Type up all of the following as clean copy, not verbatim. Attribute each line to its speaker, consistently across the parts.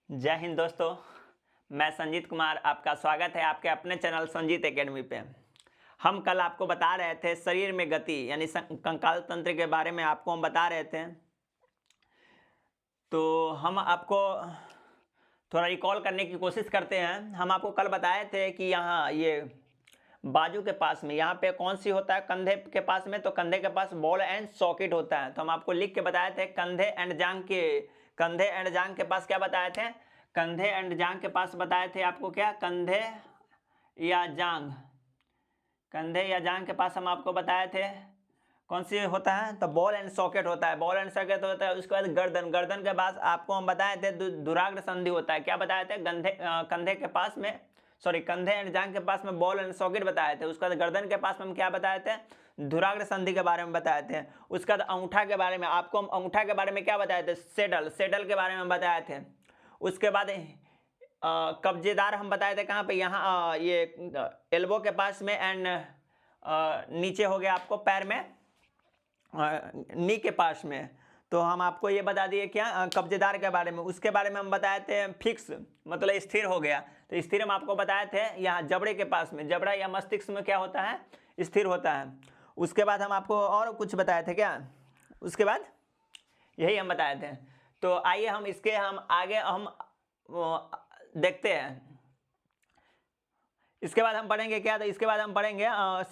Speaker 1: जय हिंद दोस्तों। मैं संजीत कुमार, आपका स्वागत है आपके अपने चैनल संजीत एकेडमी पे। हम कल आपको बता रहे थे शरीर में गति यानी कंकाल तंत्र के बारे में आपको हम बता रहे थे। तो हम आपको थोड़ा रिकॉल करने की कोशिश करते हैं। हम आपको कल बताए थे कि यहाँ ये बाजू के पास में यहाँ पे कौन सी होता है, कंधे के पास में, तो कंधे के पास बॉल एंड सॉकेट होता है। तो हम आपको लिख के बताए थे कंधे एंड जांग के पास क्या बताए थे, कंधे एंड जांग के पास बताए थे आपको क्या, कंधे या जांग के पास हम आपको बताए थे कौन सी होता है, तो बॉल एंड सॉकेट होता है। बॉल एंड सॉकेट होता है। उसके बाद गर्दन के पास आपको हम बताए थे धुराग्र संधि होता है। क्या बताए थे, कंधे के पास में, सॉरी, कंधे एंड जांग के पास में बॉल एंड सॉकेट बताए थे। उसके बाद गर्दन के पास में हम क्या बताए थे, धुराग्र संधि के बारे में बताए थे। उसके बाद अंगूठा के बारे में आपको हम अंगूठा के बारे में क्या बताए थे, सेडल के बारे में बताए थे। उसके बाद कब्जेदार हम बताए थे कहाँ पे, यहाँ ये एल्बो के पास में एंड नीचे हो गया आपको पैर में नी के पास में। तो हम आपको ये बता दिए क्या, कब्जेदार के बारे में। उसके बारे में हम बताए थे फिक्स, मतलब स्थिर हो गया। तो स्थिर हम आपको बताए थे यहाँ जबड़े के पास में, जबड़ा या मस्तिष्क में क्या होता है, स्थिर होता है। उसके बाद हम आपको और कुछ बताए थे क्या, उसके बाद यही हम बताए थे। तो आइए हम इसके हम आगे हम देखते हैं। इसके बाद हम पढ़ेंगे क्या, तो इसके बाद हम पढ़ेंगे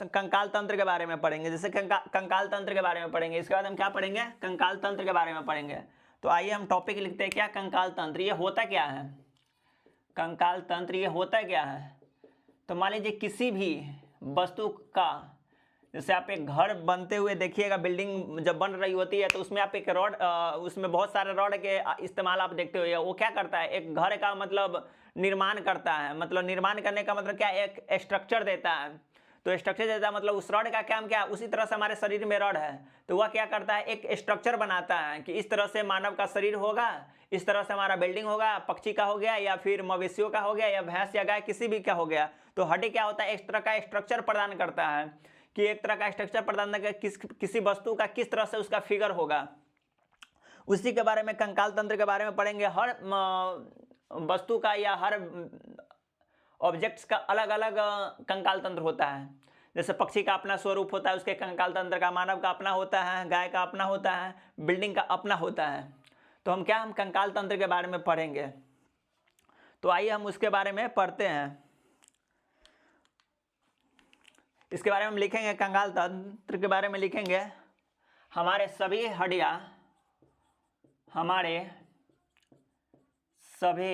Speaker 1: कंकाल तंत्र के बारे में पढ़ेंगे। जैसे कंकाल तंत्र के बारे में पढ़ेंगे। इसके बाद हम क्या पढ़ेंगे, कंकाल तंत्र के बारे में पढ़ेंगे। तो आइए हम टॉपिक लिखते हैं क्या, कंकाल तंत्र। ये होता क्या है, कंकाल तंत्र ये होता क्या है। तो मान लीजिए किसी भी वस्तु का, जैसे आप एक घर बनते हुए देखिएगा, बिल्डिंग जब बन रही होती है तो उसमें आप एक रॉड, उसमें बहुत सारे रॉड के इस्तेमाल आप देखते हो। वो क्या करता है, एक घर का मतलब निर्माण करता है। मतलब निर्माण करने का मतलब क्या, एक स्ट्रक्चर देता है। तो स्ट्रक्चर देता है मतलब उस रॉड का काम क्या है, उसी तरह से हमारे शरीर में रॉड है। तो वह क्या करता है, एक स्ट्रक्चर बनाता है कि इस तरह से मानव का शरीर होगा, इस तरह से हमारा बिल्डिंग होगा, पक्षी का हो गया या फिर मवेशियों का हो गया या भैंस या गाय किसी भी का हो गया। तो हड्डी क्या होता है, एक तरह का स्ट्रक्चर प्रदान करता है कि एक तरह का स्ट्रक्चर प्रदान करके किसी वस्तु का किस तरह से उसका फिगर होगा, उसी के बारे में कंकाल तंत्र के बारे में पढ़ेंगे। हर वस्तु का या हर ऑब्जेक्ट्स का अलग अलग कंकाल तंत्र होता है। जैसे पक्षी का अपना स्वरूप होता है, उसके कंकाल तंत्र का, मानव का अपना होता है, गाय का अपना होता है, बिल्डिंग का अपना होता है। तो हम कंकाल तंत्र के बारे में पढ़ेंगे। तो आइए हम उसके बारे में पढ़ते हैं। इसके बारे में हम लिखेंगे, कंकाल तंत्र के बारे में लिखेंगे, हमारे सभी हड्डियां हमारे सभी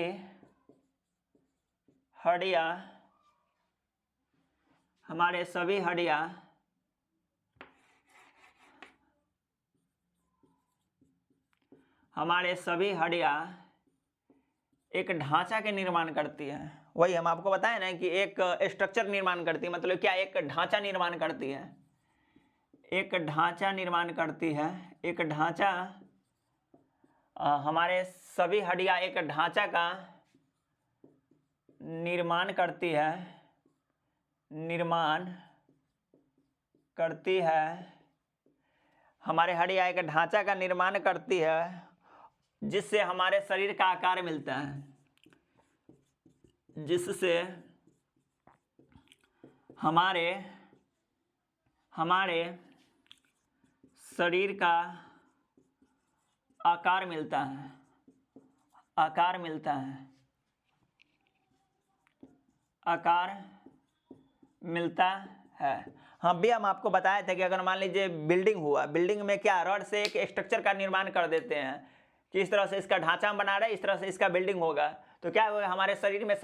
Speaker 1: हड्डियां एक ढांचा के निर्माण करती है। वही हम आपको बताए ना कि एक स्ट्रक्चर निर्माण करती है, मतलब क्या, एक ढांचा निर्माण करती है, एक ढांचा निर्माण करती है, एक ढांचा। हमारे सभी हड्डियां एक ढांचा का निर्माण करती है, हमारे हड्डियां एक ढांचा का निर्माण करती है जिससे हमारे शरीर का आकार मिलता है, जिससे हमारे शरीर का आकार मिलता है, आकार मिलता है। हाँ भी हम आपको बताए थे कि अगर मान लीजिए बिल्डिंग हुआ, बिल्डिंग में क्या, रॉड से एक स्ट्रक्चर का निर्माण कर देते हैं कि इस तरह से इसका ढांचा हम बना रहे हैं, इस तरह से इसका बिल्डिंग होगा। तो क्या होगा, हमारे शरीर में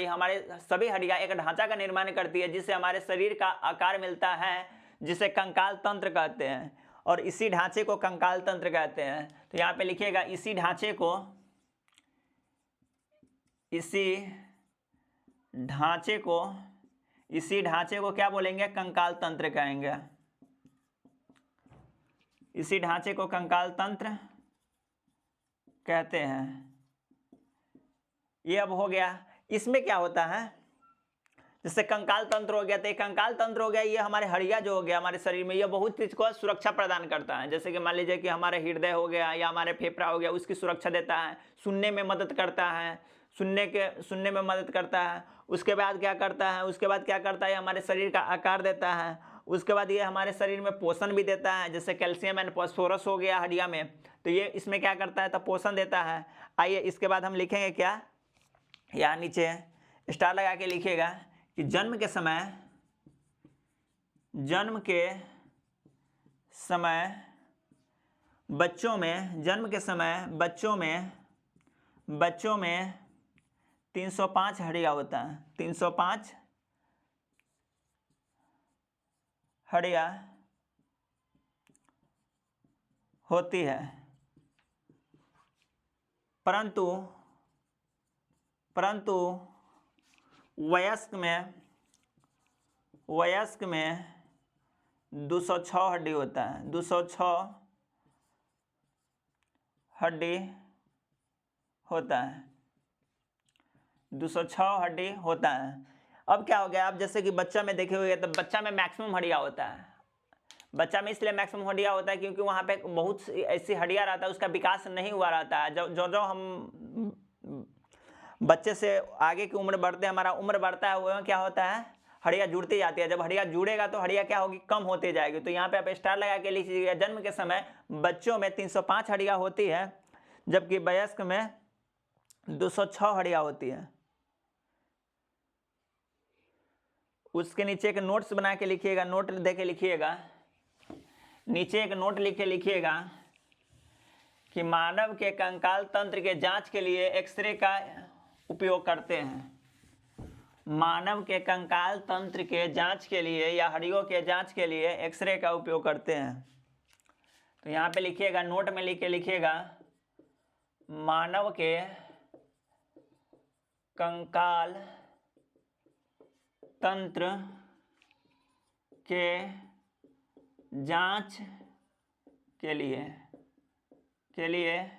Speaker 1: हमारे सभी हड्डियां एक ढांचा का निर्माण करती है जिससे हमारे शरीर का आकार मिलता है, जिसे कंकाल तंत्र कहते हैं। और इसी ढांचे को कंकाल तंत्र कहते हैं। तो यहाँ पे लिखिएगा, इसी ढांचे को क्या बोलेंगे, कंकाल तंत्र कहेंगे। इसी ढांचे को कंकाल तंत्र कहते हैं। ये अब हो गया। इसमें क्या होता है, जैसे कंकाल तंत्र हो गया, तो कंकाल तंत्र हो गया, ये हमारे हड्डियां जो हो गया हमारे शरीर में, ये बहुत चीज को सुरक्षा प्रदान करता है। जैसे कि मान लीजिए कि हमारे हृदय हो गया या हमारे फेफड़ा हो गया, उसकी सुरक्षा देता है, सुनने में मदद करता है, सुनने में मदद करता है। उसके बाद क्या करता है, हमारे शरीर का आकार देता है। उसके बाद ये हमारे शरीर में पोषण भी देता है, जैसे कैल्शियम एंड फास्फोरस हो गया हड्डियां में, तो ये इसमें क्या करता है, तो पोषण देता है। आइए इसके बाद हम लिखेंगे क्या, यहाँ नीचे स्टार लगा के लिखिएगा कि जन्म के समय बच्चों में 305 हड्डियां होता है, 305 हड्डियां होती है। परंतु वयस्क में 206 हड्डी होता है, 206 हड्डी होता है, 206 हड्डी होता है। अब क्या हो गया, आप जैसे कि बच्चा में देखे हुए, तो बच्चा में मैक्सिमम हड्डियां होता है। बच्चा में इसलिए मैक्सिमम हड्डियां होता है क्योंकि वहाँ पे बहुत सी ऐसी हड्डियां रहता है, उसका विकास नहीं हुआ रहता है। जो हम बच्चे से आगे की उम्र बढ़ते, हमारा उम्र बढ़ता है, वो क्या होता है, हड्डियां जुड़ती जाती है। जब हड्डियां जुड़ेगा तो हड्डियां क्या होगी, कम होती जाएगी। तो यहाँ पे आप स्टार लगा के लिखिएगा, जन्म के समय बच्चों में 305 हड्डियां होती है, जबकि वयस्क में 206 हड्डियां होती है। उसके नीचे एक नोट्स बना के लिखिएगा, नोट दे के लिखिएगा, नीचे एक नोट लिख के लिखिएगा कि मानव के कंकाल तंत्र के जांच के लिए एक्सरे का उपयोग करते हैं। मानव के कंकाल तंत्र के जांच के लिए या हड्डियों के जांच के लिए एक्सरे का उपयोग करते हैं। तो यहाँ पे लिखिएगा, नोट में लिख के लिखिएगा, मानव के कंकाल तंत्र के जांच के लिए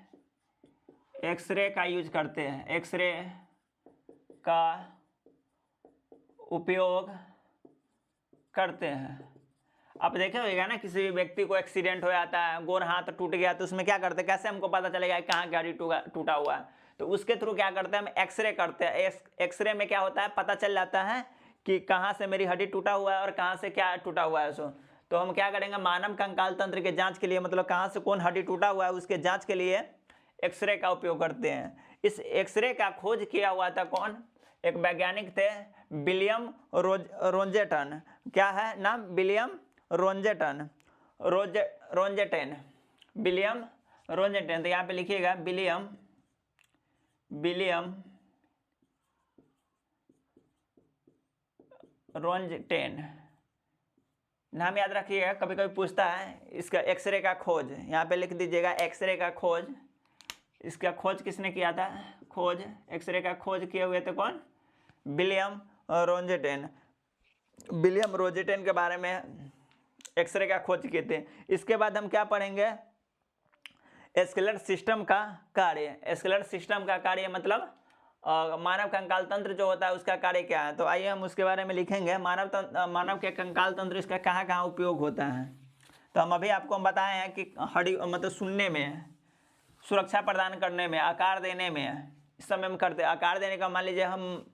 Speaker 1: एक्सरे का यूज करते हैं, एक्सरे का उपयोग करते हैं। आप देखे होगा ना, किसी भी व्यक्ति को एक्सीडेंट हो जाता है, गोर हाथ टूट गया, तो उसमें क्या करते हैं, कैसे हमको पता चलेगा कहाँ गाड़ी टूटा हुआ है, तो उसके थ्रू क्या करते हैं, हम एक्सरे करते हैं। एक्सरे में क्या होता है, पता चल जाता है कि कहाँ से मेरी हड्डी टूटा हुआ है और कहाँ से क्या टूटा हुआ है। सो तो हम क्या करेंगे, मानव कंकाल तंत्र के जांच के लिए, मतलब कहाँ से कौन हड्डी टूटा हुआ है उसके जांच के लिए एक्सरे का उपयोग करते हैं। इस एक्सरे का खोज किया हुआ था कौन, एक वैज्ञानिक थे, विलियम रोंजेटन। क्या है नाम, विलियम रोंजेटन, विलियम रोंजेटन। तो यहाँ पे लिखिएगा विलियम रोंजेटन, नाम याद रखिएगा, कभी कभी पूछता है इसका एक्सरे का खोज, यहाँ पे लिख दीजिएगा एक्सरे का खोज। इसका खोज किसने किया था, खोज एक्सरे का खोज किए हुए थे कौन, विलियम रोंजेटन। विलियम रोंजेटन के बारे में एक्सरे का खोज किए थे। इसके बाद हम क्या पढ़ेंगे, स्केलेटल सिस्टम का कार्य। स्केलेटल सिस्टम का कार्य मतलब मानव कंकाल तंत्र जो होता है उसका कार्य क्या है। तो आइए हम उसके बारे में लिखेंगे, मानव के कंकाल तंत्र इसका कहाँ कहाँ उपयोग होता है। तो हम अभी आपको बताए हैं कि हड्डी मतलब सुनने में, सुरक्षा प्रदान करने में, आकार देने में, इस समय हम करते हैं। आकार देने का, मान लीजिए हम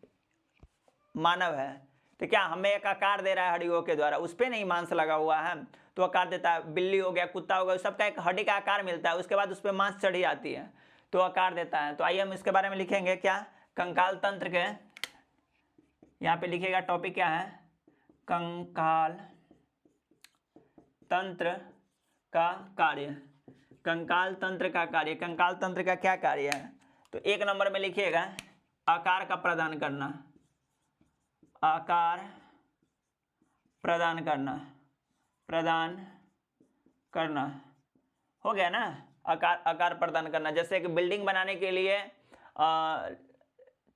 Speaker 1: मानव है, तो क्या हमें एक आकार दे रहा है हड्डियों के द्वारा, उस पर नहीं मांस लगा हुआ है तो आकार देता है। बिल्ली हो गया, कुत्ता हो गया, सबका एक हड्डी का आकार मिलता है, उसके बाद उस पर मांस चढ़ी आती है तो आकार देता है। तो आइए हम इसके बारे में लिखेंगे क्या, कंकाल तंत्र के, यहाँ पे लिखिएगा टॉपिक क्या है, कंकाल तंत्र का कार्य। कंकाल तंत्र का कार्य, कंकाल तंत्र का क्या कार्य है। तो एक नंबर में लिखिएगा आकार का प्रदान करना, आकार प्रदान करना हो गया ना, आकार प्रदान करना। जैसे कि बिल्डिंग बनाने के लिए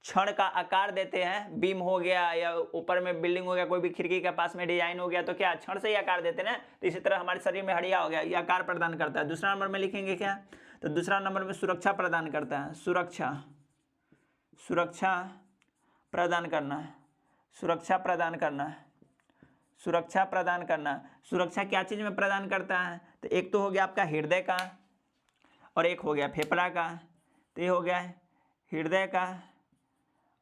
Speaker 1: छड़ का आकार देते हैं, बीम हो गया या ऊपर में बिल्डिंग हो गया, कोई भी खिड़की के पास में डिजाइन हो गया, तो क्या छड़ से ही आकार देते हैं ना। तो इसी तरह हमारे शरीर में हड्डियां हो गया, ये आकार प्रदान करता है। दूसरा नंबर में लिखेंगे क्या, तो दूसरा नंबर में सुरक्षा प्रदान करता है, सुरक्षा प्रदान करना, सुरक्षा प्रदान करना, सुरक्षा प्रदान करना। सुरक्षा क्या चीज़ में प्रदान करता है? तो एक तो हो गया आपका हृदय का और एक हो गया फेफड़ा का। तो ये हो गया हृदय का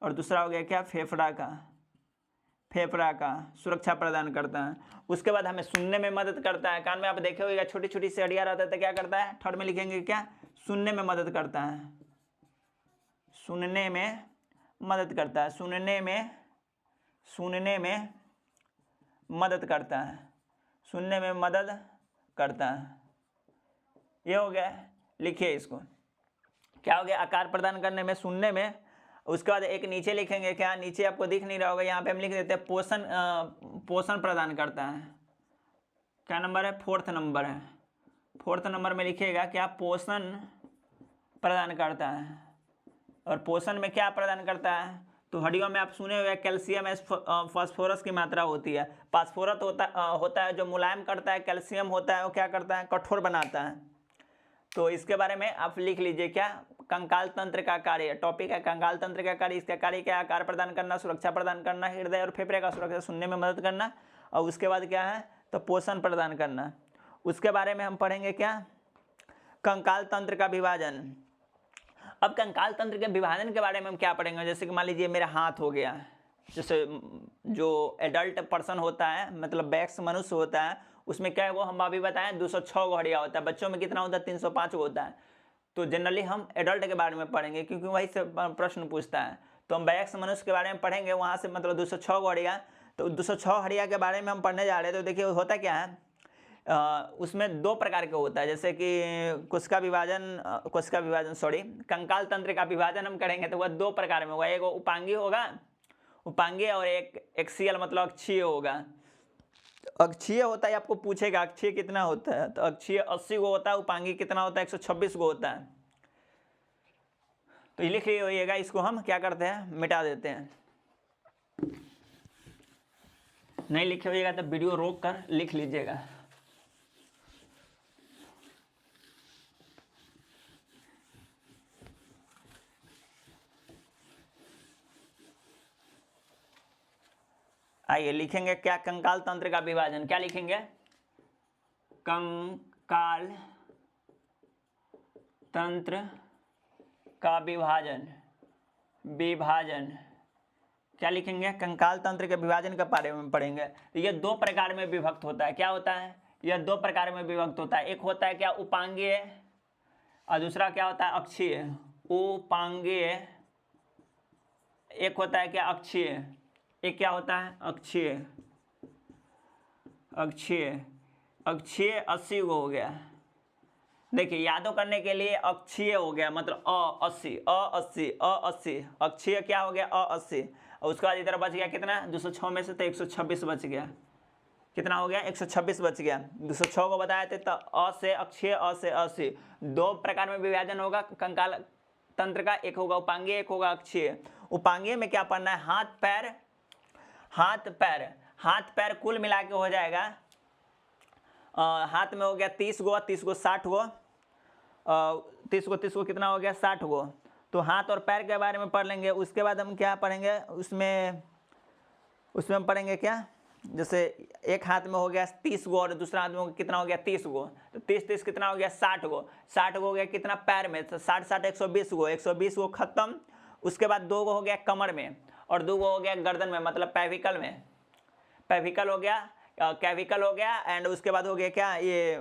Speaker 1: और दूसरा हो गया क्या? फेफड़ा का। फेफड़ा का सुरक्षा प्रदान करता है। उसके बाद हमें सुनने में मदद करता है। कान में आप देखे होगा छोटी छोटी सी हड्डियाँ रहता है, तो क्या करता है? थर्ड में लिखेंगे क्या? सुनने में मदद करता है, सुनने में मदद करता है, सुनने में मदद करता है, सुनने में मदद करता है। ये हो गया। लिखिए इसको, क्या हो गया? आकार प्रदान करने में, सुनने में। उसके बाद एक नीचे लिखेंगे क्या? नीचे आपको दिख नहीं रहा होगा, यहाँ पे हम लिख देते हैं पोषण, पोषण प्रदान करता है। क्या नंबर है? फोर्थ नंबर है। फोर्थ नंबर में लिखिएगा क्या? पोषण प्रदान करता है। और पोषण में क्या प्रदान करता है? तो हड्डियों में आप सुने हुए कैल्शियम, फास्फोरस की मात्रा होती है। फास्फोरस होता है जो मुलायम करता है, कैल्शियम होता है वो क्या करता है? कठोर बनाता है। तो इसके बारे में आप लिख लीजिए क्या? कंकाल तंत्र का कार्य, टॉपिक है कंकाल तंत्र का कार्य। इसका कार्य क्या है? आकार प्रदान करना, सुरक्षा प्रदान करना, हृदय और फेफड़े का सुरक्षा, सुनने में मदद करना। और उसके बाद क्या है? तो पोषण प्रदान करना। उसके बारे में हम पढ़ेंगे क्या? कंकाल तंत्र का विभाजन। अब कंकाल तंत्र के विभाजन के बारे में हम क्या पढ़ेंगे? जैसे कि मान लीजिए मेरा हाथ हो गया, जैसे जो एडल्ट पर्सन होता है, मतलब वयस्क मनुष्य होता है, उसमें क्या है वो हम अभी बताएं 206 गो हड्डियाँ होता है। बच्चों में कितना होता है? 305 गो होता है। तो जनरली हम एडल्ट के बारे में पढ़ेंगे क्योंकि वही से प्रश्न पूछता है। तो हम वयस्क मनुष्य के बारे में पढ़ेंगे, वहाँ से मतलब 206 गो हड्डियाँ। तो 206 हड्डियाँ के बारे में हम पढ़ने जा रहे हैं। तो देखिए होता क्या है, उसमें दो प्रकार के होता है। जैसे कि कंकाल तंत्र का विभाजन हम करेंगे तो वह दो प्रकार में होगा। एक उपांगी होगा, उपांगी, और एक एक्सियल मतलब अक्षीय होगा। अक्षीय होता है, आपको पूछेगा अक्षीय कितना होता है, तो अक्षीय 80 गो होता है, उपांगी कितना होता है? 126 गो होता है। तो ये लिख लीजिएगा, इसको हम क्या करते हैं? मिटा देते हैं। नहीं लिखे होइएगा तो वीडियो रोक कर लिख लीजिएगा। आइए लिखेंगे क्या? कंकाल तंत्र का विभाजन। क्या लिखेंगे? कंकाल तंत्र का विभाजन। विभाजन क्या लिखेंगे? कंकाल तंत्र के विभाजन के बारे में पढ़ेंगे। तो ये दो प्रकार में विभक्त होता है। क्या होता है? यह दो प्रकार में विभक्त होता है। एक होता है क्या? उपांगीय, और दूसरा क्या होता है? अक्षीय। उपांगीय, एक होता है क्या? अक्षीय। एक क्या होता है? अक्षीय। अक्षीय, अक्षीय 80 गो हो गया। देखिए यादों करने के लिए अक्षीय हो गया मतलब 80, 80। अक्षीय क्या हो गया? 80। और उसके बाद इधर बच गया कितना? 206 में से तो 126 बच गया। कितना हो गया? 126 बच गया। 206 को बताए थे तो अ से अक्षीय, अ से 80। दो प्रकार में विभाजन होगा कंकाल तंत्र का, एक होगा उपांगीय, एक होगा अक्षीय। उपांगीय में क्या पढ़ना है? हाथ पैर, हाथ पैर, हाथ पैर कुल मिला के हो जाएगा, हाथ में हो गया 30 गो, 30 गो 60 गो, 30 गो कितना हो गया? 60 गो। तो हाथ और पैर के बारे में पढ़ लेंगे। उसके बाद हम क्या पढ़ेंगे? उसमें हम पढ़ेंगे क्या? जैसे एक हाथ में हो गया 30 गो और दूसरा हाथ में कितना हो गया? 30 गो। तो 30 कितना हो गया? 60 गो। 60 गो हो गया कितना? पैर में। तो 60 120 गो, 120 गो खत्म। उसके बाद 2 गो हो गया कमर में और 2 गो हो गया गर्दन में, मतलब पैविकल में। पैविकल हो गया, कैविकल हो गया, एंड उसके बाद हो गया क्या? ये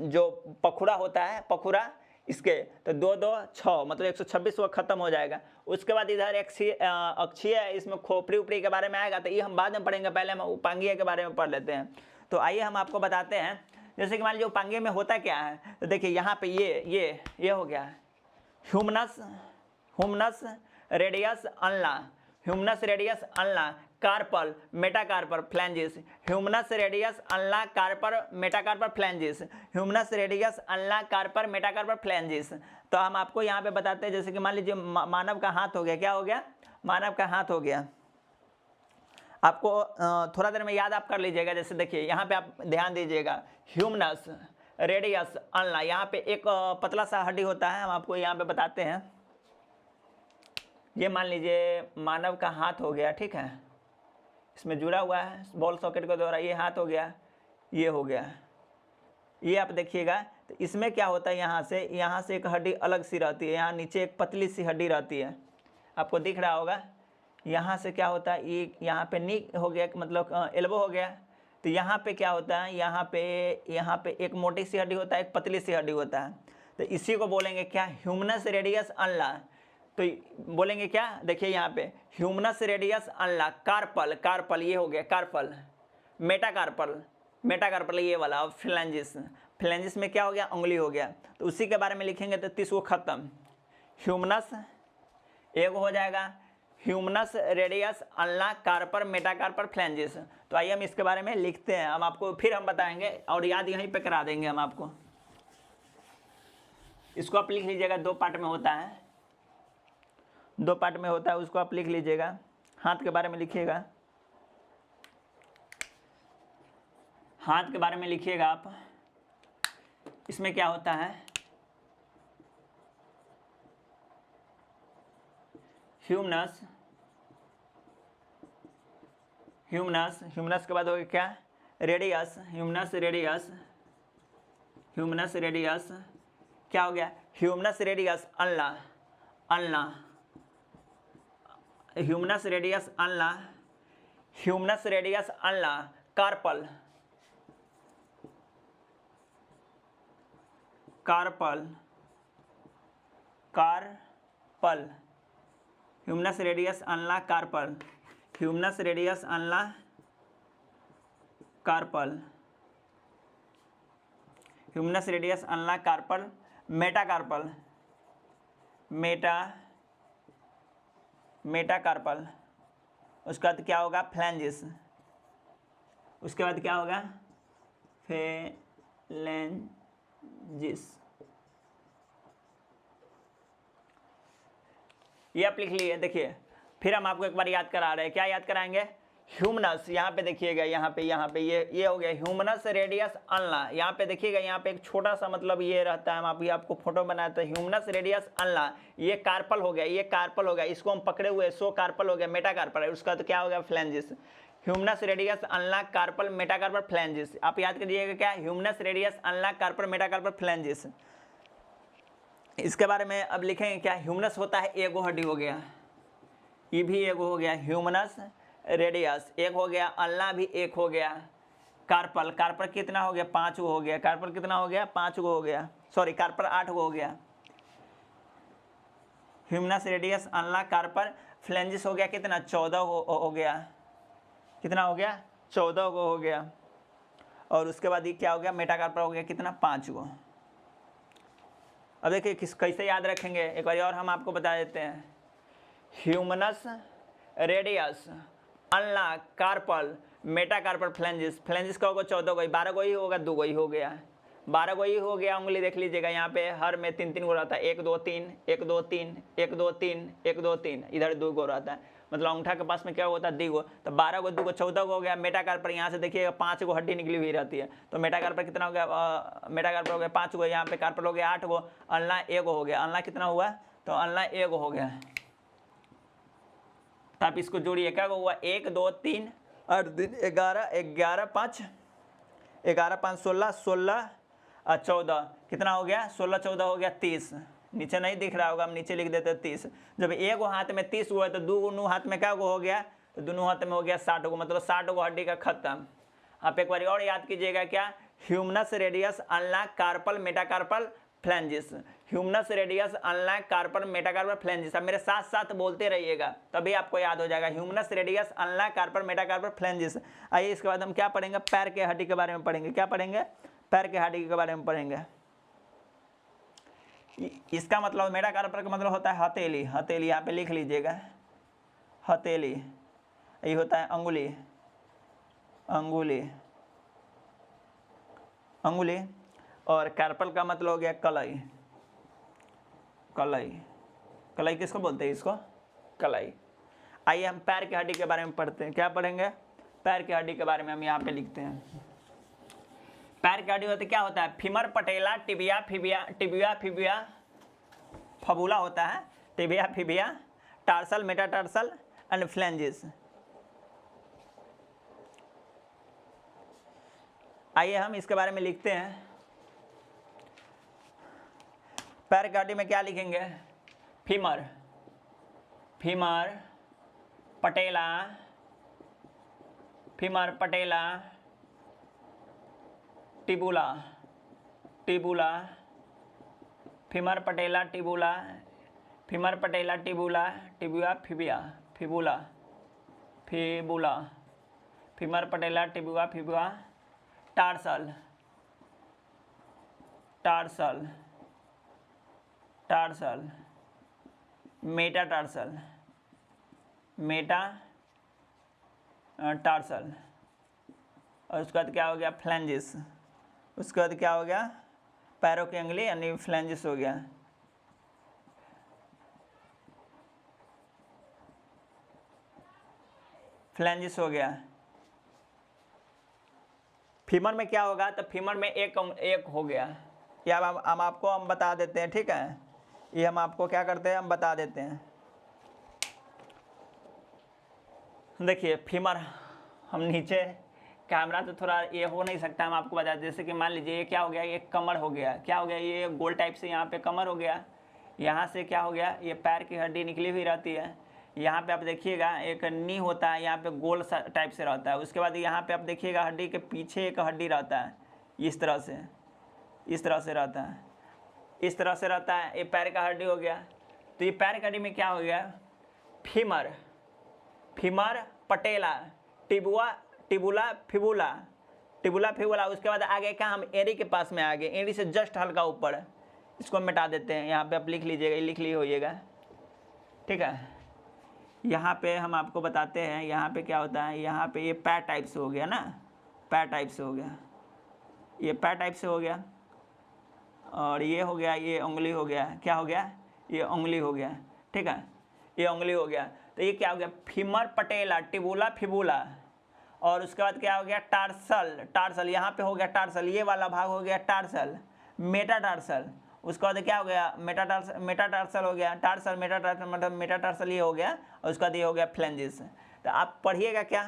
Speaker 1: जो पखुड़ा होता है, पखुड़ा, इसके तो 2 2 6 मतलब 126 वो खत्म हो जाएगा। उसके बाद इधर अक्षीय, इसमें खोपड़ी उपड़ी के बारे में आएगा, तो ये हम बाद में पढ़ेंगे। पहले हम उपांगीय के बारे में पढ़ लेते हैं। तो आइए हम आपको बताते हैं। जैसे कि मान लीजिए उपांगीय में होता क्या है, तो देखिए यहाँ पे ये हो गया humerus, humerus radius ulna, humerus radius ulna, carpal, metacarpal, phalanges, humerus radius ulna carpal metacarpal phalanges, humerus radius ulna carpal metacarpal phalanges. तो हम आपको यहाँ पे बताते हैं। जैसे कि मान लीजिए मानव का हाथ हो गया। क्या हो गया? मानव का हाथ हो गया। आपको थोड़ा देर में याद आप कर लीजिएगा। जैसे देखिए यहाँ पे आप ध्यान दीजिएगा, ह्यूमनस रेडियस अल्ना, यहाँ पे एक पतला सा हड्डी होता है, हम आपको यहाँ पे बताते हैं। ये मान लीजिए मानव का हाथ हो गया, ठीक है। इसमें जुड़ा हुआ है बॉल सॉकेट के द्वारा। ये हाथ हो गया, ये हो गया, ये आप देखिएगा। तो इसमें क्या होता है, यहाँ से एक हड्डी अलग सी रहती है, यहाँ नीचे एक पतली सी हड्डी रहती है, आपको दिख रहा होगा। यहाँ से क्या होता है, ये यहाँ पे नी हो गया, मतलब एल्बो हो गया। तो यहाँ पे क्या होता है, यहाँ पे एक मोटी सी हड्डी होता है, एक पतली सी हड्डी होता है। तो इसी को बोलेंगे क्या, ह्यूमनस रेडियस अल्ला। तो बोलेंगे क्या, देखिए यहाँ पे humerus radius ulna, carpal, carpal ये हो गया कार्पल, मेटाकार्पल ये वाला। और फ्लैंजिस में क्या हो गया, उंगली हो गया। तो उसी के बारे में लिखेंगे तो 30 को खत्म। ह्यूमनस एक हो जाएगा, humerus radius Allah, Carper, metacarpal, phalanges. तो आइए हम इसके बारे में लिखते हैं। हम आपको फिर हम बताएंगे और याद यहीं पे करा देंगे हम आपको। इसको आप लिख लीजिएगा, 2 पार्ट में होता है, 2 पार्ट में होता है, उसको आप लिख लीजिएगा। हाथ के बारे में लिखिएगा, हाथ के बारे में लिखिएगा आप। इसमें क्या होता है, ह्यूमनस के बाद हो गया क्या, रेडियस, ह्यूमनस रेडियस क्या हो गया, humerus radius ulna, humerus radius ulna, carpal, humerus radius ulna, carpal, humerus radius ulna, carpal, humerus radius ulna, carpal, metacarpal, metacarpal. उसके बाद क्या होगा, फ्लैंजिस। उसके बाद क्या होगा, फ्लैंजिस। ये आप लिख लिए। देखिए फिर हम आपको एक बार याद करा रहे हैं, क्या याद कराएंगे, ह्यूमनस, यहाँ पे देखिएगा, यहाँ पे ये हो गया ह्यूमनस रेडियस अल्ला। यहाँ पे देखिएगा, यहाँ पे एक छोटा सा मतलब ये रहता है, हम अभी आपको फोटो बनाया था, ह्यूमनस रेडियस अल्ला, ये कार्पल हो गया, ये कार्पल हो गया, इसको हम पकड़े हुए, सो कार्पल हो गया, मेटाकार्पल है। उसका तो क्या हो गया, phalanges. Humerus radius ulna, carpal, metacarpal, phalanges. आप याद करिएगा क्या, humerus radius ulna, carpal, metacarpal, phalanges. इसके बारे में अब लिखेंगे क्या, ह्यूमनस होता है एगो हड्डी हो गया, ये भी एगो हो गया, ह्यूमनस रेडियस एक हो गया, अल्ला भी एक हो गया, कार्पल कितना हो गया, 5 गो हो गया, कार्पल कितना हो गया, 5 गो हो गया, सॉरी कार्पल 8 गो हो गया। Humerus radius ulna, carpal, phalanges हो गया कितना, 14 हो गया, कितना हो गया, 14 गो हो गया। और उसके बाद ये क्या हो गया, मेटाकार्पल हो गया कितना, 5 गो। अब देखिए कैसे याद रखेंगे, एक बार और हम आपको बता देते हैं। Humerus radius ulna, carpal, metacarpal, phalanges का होगा 14 गो, 12 गो ही होगा, 2 गो ही हो गया, 12 गो ही हो गया। उंगली देख लीजिएगा, यहाँ पे हर में 3 गो रहता है, 1 2 3 1 2 3 1 2 3 1 2 3, इधर 2 गो रहता है, मतलब अंगूठा के पास में क्या होता है, 2 गो। तो 12 गो 2 गो 14 गो हो गया। मेटाकार्पल यहाँ से देखिएगा 5 गो हड्डी निकली हुई रहती है, तो मेटाकार्पल कितना हो गया, मेटाकार्पल हो गया 5 गो, यहाँ पे कार्पल हो गया 8 गो, अल्ला 1 गो हो गया। अल्ला कितना हुआ, तो अल्ला 1 गो हो गया। तो आप इसको जोड़िए, क्या हुआ, 1 2 3 8 दिन 11 11 5 11 5 16 16 और 14 कितना हो गया, 16 14 हो गया 30। नीचे नहीं दिख रहा होगा, हम नीचे लिख देते 30। जब एक गो हाथ में 30 गो है तो 2 हाथ में क्या गो हो गया, तो दोनों हाथ में हो गया 60 गो, मतलब 60 गो हड्डी का खत्म। आप एक बार और याद कीजिएगा, क्या, humerus radius ulna, carpal, metacarpal, phalanges. Humerus radius ulna, carpal, metacarpal, phalanges. अब मेरे साथ साथ बोलते रहिएगा, तभी आपको याद हो जाएगा। Humerus radius ulna, carpal, metacarpal, phalanges. आइए इसके बाद हम क्या पढ़ेंगे, पैर के हड्डी के बारे में पढ़ेंगे। क्या पढ़ेंगे, पैर के हड्डी के बारे में पढ़ेंगे। इसका मतलब, मेटाकार्पल का मतलब होता है हथेली, हथेली यहाँ पे लिख लीजिएगा, हथेली ये होता है अंगुली, अंगुली, अंगुली। और कार्पल का मतलब हो गया कलाई, कलाई, कलाई किसको बोलते हैं, इसको कलाई। आइए हम पैर की हड्डी के बारे में पढ़ते हैं। क्या पढ़ेंगे, पैर की हड्डी के बारे में हम यहाँ पे लिखते हैं। पैर की हड्डी होती क्या होता है, फीमर, पटेला, टिबिया, फिबिया, फबुला होता है, tibia, fibula, tarsal, metatarsal and phalanges. आइए हम इसके बारे में लिखते हैं। पैर की हड्डी में क्या लिखेंगे? Femur, femur patella, femur patella, tibia, tibia, femur patella tibia, femur patella tibia, tibia fibula, fibula, fibula, femur patella tibia fibula, tarsal, tarsal, tarsal, metatarsal, metatarsal, और उसके बाद क्या हो गया? फ्लैंजिस। उसके बाद क्या हो गया? पैरों की अंगली यानी फ्लैंजिस हो गया। फ्लैंजिस हो गया। फीमर में क्या होगा? तो फीमर में एक हो गया। या हम आपको बता देते हैं, ठीक है? ये हम आपको क्या करते हैं, हम बता देते हैं। देखिए फीमर, हम नीचे कैमरा तो थोड़ा ये हो नहीं सकता, हम आपको बता दें। जैसे कि मान लीजिए ये क्या हो गया? ये कमर हो गया। क्या हो गया? ये गोल टाइप से यहाँ पे कमर हो गया। यहाँ से क्या हो गया? ये पैर की हड्डी निकली हुई रहती है। यहाँ पे आप देखिएगा एक नी होता है, यहाँ पे गोल टाइप से रहता है। उसके बाद यहाँ पे आप देखिएगा हड्डी के पीछे एक हड्डी रहता है, इस तरह से, इस तरह से रहता है, इस तरह से रहता है। ये पैर का हड्डी हो गया। तो ये पैर की हड्डी में क्या हो गया? Femur, femur patella, टिबुआ, टिबुला fibula, टिबुला fibula. उसके बाद आगे क्या? हम एड़ी के पास में आगे, एड़ी से जस्ट हल्का ऊपर, इसको मिटा देते हैं। यहाँ पे आप लिख लीजिएगा, लिख ली होइएगा, ठीक है? यहाँ पे हम आपको बताते हैं यहाँ पे क्या होता है। यहाँ पे ये पैर टाइप से हो गया ना, पैर टाइप से हो गया, ये पैर टाइप से हो गया। और ये हो गया, ये उंगली हो गया। क्या हो गया? ये उंगली हो गया, ठीक है? ये उंगली हो गया। तो ये क्या हो गया? Femur patella, tibia fibula. और उसके बाद क्या हो गया? टार्सल, टार्सल यहाँ पे हो गया टार्सल, ये वाला भाग हो गया टार्सल, मेटाटार्सल। उसके बाद क्या हो गया? मेटाटार्सल, मेटाटार्सल हो गया, टार्सल मेटाटार्सल, मतलब मेटाटार्सल ये हो गया। और उसके बाद ये हो गया फ्लैंजिस। तो आप पढ़िएगा क्या?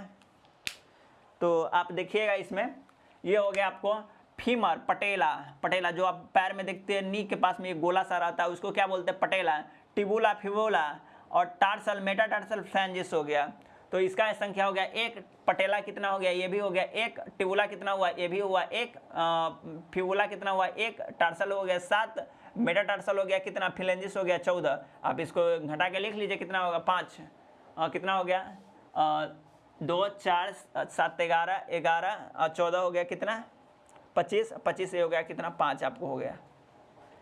Speaker 1: तो आप देखिएगा इसमें ये हो गया आपको फीमर पटेला, पटेला जो आप पैर में देखते हैं नी के पास में एक गोला सा रहता है, उसको क्या बोलते हैं? पटेला। टिबुला फिबुला और टार्सल मेटाटार्सल फ्लैंजिस हो गया। तो इसका संख्या हो गया एक। पटेला कितना हो गया? ये भी हो गया एक। टिबुला कितना हुआ? ये भी हुआ एक। फिबुला कितना हुआ? एक। टार्सल हो गया 7। मेटाटार्सल हो गया कितना? फ्लैंजिस हो गया 14। आप इसको घटा के लिख लीजिए कितना होगा? 5। कितना हो गया? 2 4 7 11 11 और 14 हो गया कितना? 25। 25 से हो गया कितना? 5 आपको हो गया।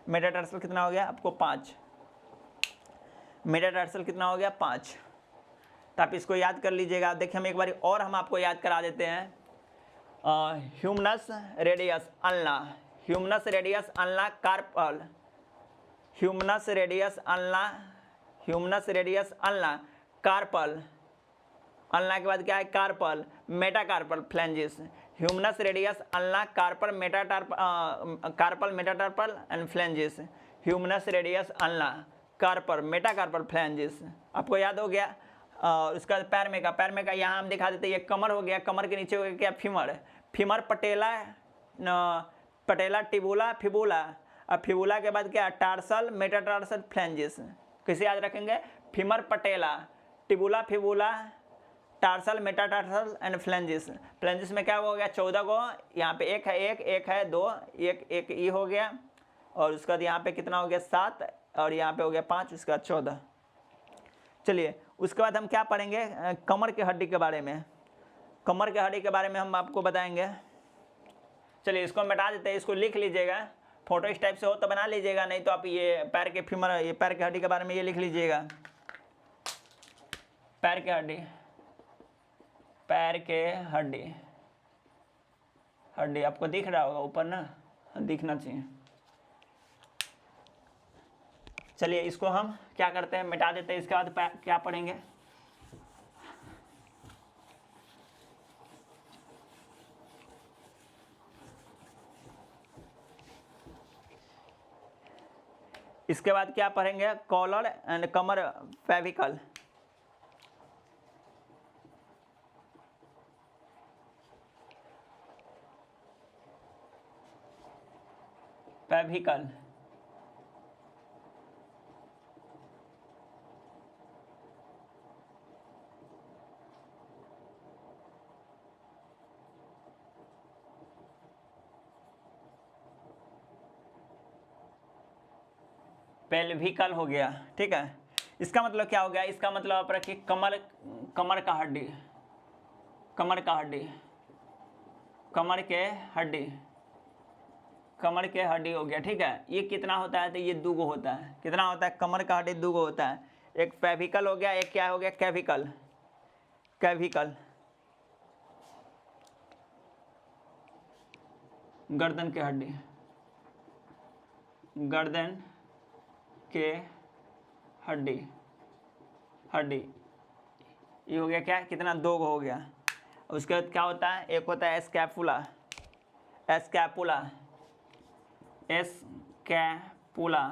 Speaker 1: मेटाटार्सल कितना हो गया आपको? 5। मेटाटार्सल कितना हो गया? 5। तो आप इसको याद कर लीजिएगा। देखिए हम एक बार और हम आपको याद करा देते हैं। Humerus radius ulna, humerus radius ulna carpal, humerus radius ulna, humerus radius ulna carpal. Ulna के बाद क्या है? Carpal, metacarpal phalanges. Humerus radius ulna carpal carpal metacarpal and phalanges. Humerus radius ulna carpal metacarpal phalanges. आपको याद हो गया? उसका पैर में का, पैर में का यहाँ हम दिखा देते हैं। ये कमर हो गया, कमर के नीचे हो गया क्या? Femur, femur patella, patella tibia fibula. अब फिबुला के बाद क्या? Tarsal metatarsal phalanges. किसे याद रखेंगे? Femur patella, tibia fibula, tarsal metatarsal and phalanges. Phalanges में क्या हो गया? 14 को। यहाँ पे एक है, एक है 2, एक ई हो गया। और उसका यहाँ पे कितना हो गया? 7। और यहाँ पे हो गया 5, उसका 14। चलिए उसके बाद हम क्या पढ़ेंगे? कमर की हड्डी के बारे में। कमर की हड्डी के बारे में हम आपको बताएंगे। चलिए इसको मिटा देते हैं, इसको लिख लीजिएगा। फोटो इस टाइप से हो तो बना लीजिएगा, नहीं तो आप ये पैर के फीमर, ये पैर की हड्डी के बारे में ये लिख लीजिएगा। पैर की हड्डी, पैर के हड्डी, हड्डी आपको दिख रहा होगा ऊपर ना, दिखना चाहिए। चलिए इसको हम क्या करते हैं? मिटा देते हैं। इसके बाद क्या पढ़ेंगे? इसके बाद क्या पढ़ेंगे? कॉलर एंड कमर फेविकल। पेविकल, पेल्विकल हो गया। ठीक है, इसका मतलब क्या हो गया? इसका मतलब आप रखिए कमर, कमर का हड्डी, कमर का हड्डी, कमर के हड्डी, कमर के हड्डी हो गया। ठीक है, ये कितना होता है? तो ये दूगो होता है। कितना होता है? कमर का हड्डी दूगो होता है। एक पेविकल हो गया, एक क्या हो गया? कैविकल, कैविकल। गर्दन के हड्डी, गर्दन के हड्डी, हड्डी, ये हो गया क्या? कितना? दो हो गया। उसके बाद क्या होता है? एक होता है स्कैपुला, स्कैपुला, स्कैपुला,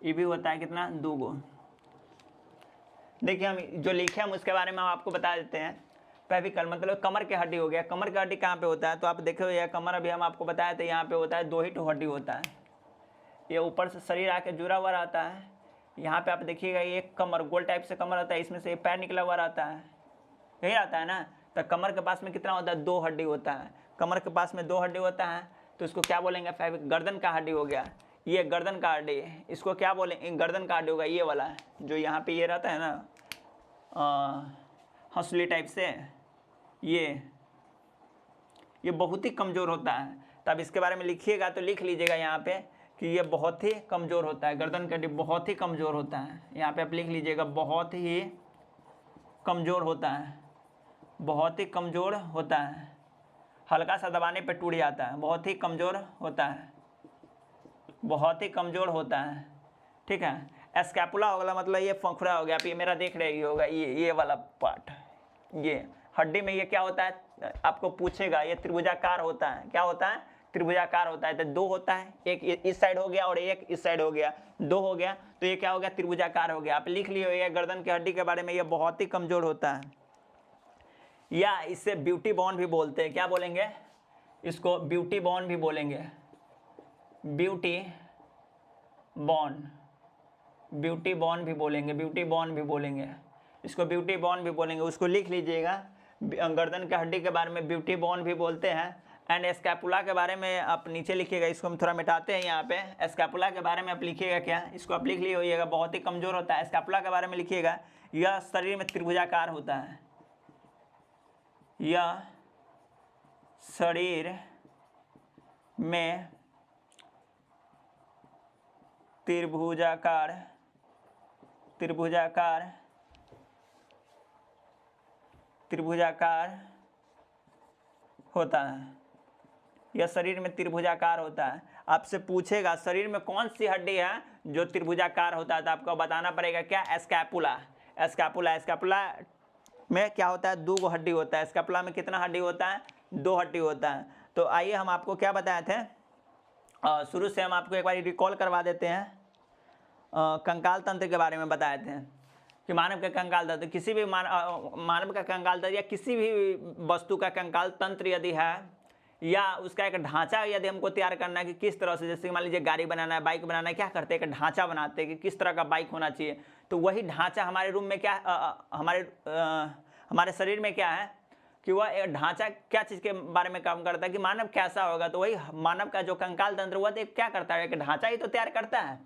Speaker 1: ये भी होता है कितना? दो गो। देखिए हम जो लिखे हम उसके बारे में हम आपको बता देते हैं। पेविकल मतलब कमर के हड्डी हो गया। कमर का हड्डी कहाँ पे होता है? तो आप देखो यह कमर अभी हम आपको बताए थे, यहाँ पे होता है दो ही हड्डी होता है। ये ऊपर से शरीर आके जुड़ा हुआ रहता है। यहाँ पे आप देखिएगा ये कमर गोल टाइप से कमर रहता है, इसमें से पैर निकला हुआ रहता है, यही रहता है ना। तो कमर के पास में कितना होता है? दो हड्डी होता है। कमर के पास में दो हड्डी होता है, तो इसको क्या बोलेंगे? गर्दन का हड्डी हो गया। ये गर्दन का हड्डी, इसको क्या बोलेंगे? गर्दन का हड्डी होगा ये वाला, जो यहाँ पे ये रहता है ना हंसुली टाइप से, ये बहुत ही कमज़ोर होता है। तब इसके बारे में लिखिएगा तो लिख लीजिएगा यहाँ पे कि ये बहुत ही कमज़ोर होता है। गर्दन का हड्डी बहुत ही कमज़ोर होता है। यहाँ पे आप लिख लीजिएगा बहुत ही कमज़ोर होता है, बहुत ही कमज़ोर होता है। हल्का सा दबाने पे टूट जाता है। बहुत ही कमज़ोर होता है, बहुत ही कमज़ोर होता है। ठीक है, स्कैपुला हो गया मतलब ये फंखुरा हो गया। आप ये मेरा देख रहे होगा, ये वाला पार्ट, ये हड्डी में ये क्या होता है? आपको पूछेगा, ये त्रिभुजाकार होता है। क्या होता है? त्रिभुजाकार होता है। तो दो होता है, एक इस साइड हो गया और एक इस साइड हो गया, दो हो गया, तो ये क्या हो गया? त्रिभुजाकार हो गया। आप लिख लिए ये गर्दन की हड्डी के बारे में, ये बहुत ही कमज़ोर होता है, या इससे ब्यूटी बोन भी बोलते हैं। क्या बोलेंगे इसको? ब्यूटी बोन भी बोलेंगे, ब्यूटी बोन, ब्यूटी बोन भी बोलेंगे, ब्यूटी बोन भी बोलेंगे, इसको ब्यूटी बोन भी बोलेंगे। उसको लिख लीजिएगा। गर्दन के हड्डी के बारे में ब्यूटी बोन भी बोलते हैं। एंड स्कैपुला के बारे में आप नीचे लिखिएगा, इसको हम थोड़ा मिटाते हैं यहाँ पे। स्कैपुला के बारे में आप लिखिएगा क्या? इसको आप लिख लिए होइएगा, बहुत ही कमज़ोर होता है। स्कैपुला के बारे में लिखिएगा, यह शरीर में त्रिभुजाकार होता है, यह शरीर में त्रिभुजाकार, त्रिभुजाकार, त्रिभुजाकार होता है। यह शरीर में त्रिभुजाकार होता है। आपसे पूछेगा शरीर में कौन सी हड्डी है जो त्रिभुजाकार होता है, तो आपको बताना पड़ेगा क्या? Scapula, scapula. स्कैपुला में क्या होता है? दो हड्डी होता है। स्कैपुला में कितना हड्डी होता है? दो हड्डी होता है। तो आइए हम आपको क्या बताए थे, शुरू से हम आपको एक बार रिकॉल करवा देते हैं। कंकाल तंत्र के बारे में बताए थे कि मानव का कंकाल तंत्र, किसी भी मानव का कंकाल तंत्र या किसी भी वस्तु का कंकाल तंत्र यदि है, या उसका एक ढांचा यदि हमको तैयार करना है कि किस तरह से, जैसे मान लीजिए गाड़ी बनाना है, बाइक बनाना है, क्या करते हैं? एक ढांचा बनाते हैं कि किस तरह का बाइक होना चाहिए। तो वही ढांचा हमारे रूम में क्या, हमारे शरीर में क्या है कि वह एक ढांचा क्या चीज़ के बारे में काम करता है कि मानव कैसा होगा। तो वही मानव का जो कंकाल तंत्र हुआ, तो क्या करता है? एक ढांचा ही तो तैयार करता है।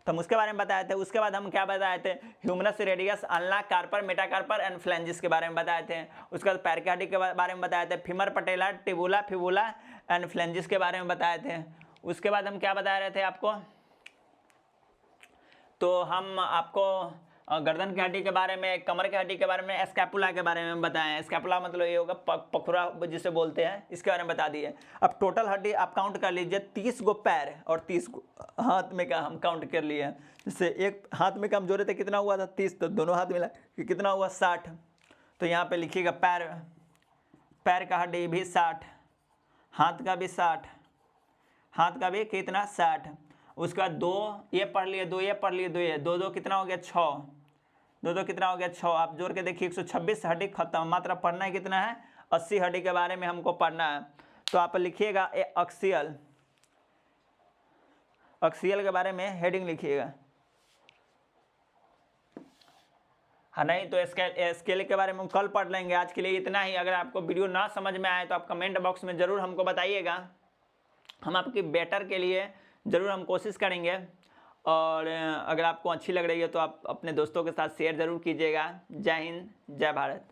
Speaker 1: तो हम उसके बारे में बताए थे। उसके बाद हम क्या बताए थे? Humerus, radius, ulna, carpal, metacarpal and phalanges के बारे में बताए थे। उसके बाद पैर की हड्डी के बारे में बताए थे। Femur, patella, tibia, fibula and phalanges के बारे में बताए थे। उसके बाद हम क्या बता रहे थे आपको? तो हम आपको गर्दन की हड्डी के बारे में, कमर की हड्डी के बारे में, स्कैपुला के बारे में बताएं। स्कैपुला मतलब ये होगा पखुरा जिसे बोलते हैं, इसके बारे में बता दिए। अब टोटल हड्डी आप काउंट कर लीजिए, 30 गो पैर और 30 गो हाथ में का हम काउंट कर लिए। जैसे एक हाथ में का हम जोड़े थे, कितना हुआ था? 30, तो दोनों हाथ मिला कितना हुआ? 60। तो यहाँ पे लिखिएगा पैर, पैर का हड्डी भी 60, हाथ का भी 60, हाथ का भी कितना? 60। उसका दो ये पढ़ लिए, दो ये पढ़ लिए, दो ये, दो कितना हो गया? 6, दो कितना हो गया? 6। आप जोड़ के देखिए 126 हड्डी खत्म। मात्र पढ़ना है कितना है? 80 हड्डी के बारे में हमको पढ़ना है। तो आप लिखिएगा एक्सियल, एक्सीएल के बारे में हेडिंग लिखिएगा। हाँ, नहीं तो स्केल के बारे में हम कल पढ़ लेंगे। आज के लिए इतना ही। अगर आपको वीडियो ना समझ में आए तो आप कमेंट बॉक्स में ज़रूर हमको बताइएगा, हम आपकी बेटर के लिए ज़रूर हम कोशिश करेंगे। और अगर आपको अच्छी लग रही है तो आप अपने दोस्तों के साथ शेयर ज़रूर कीजिएगा। जय हिंद, जय भारत।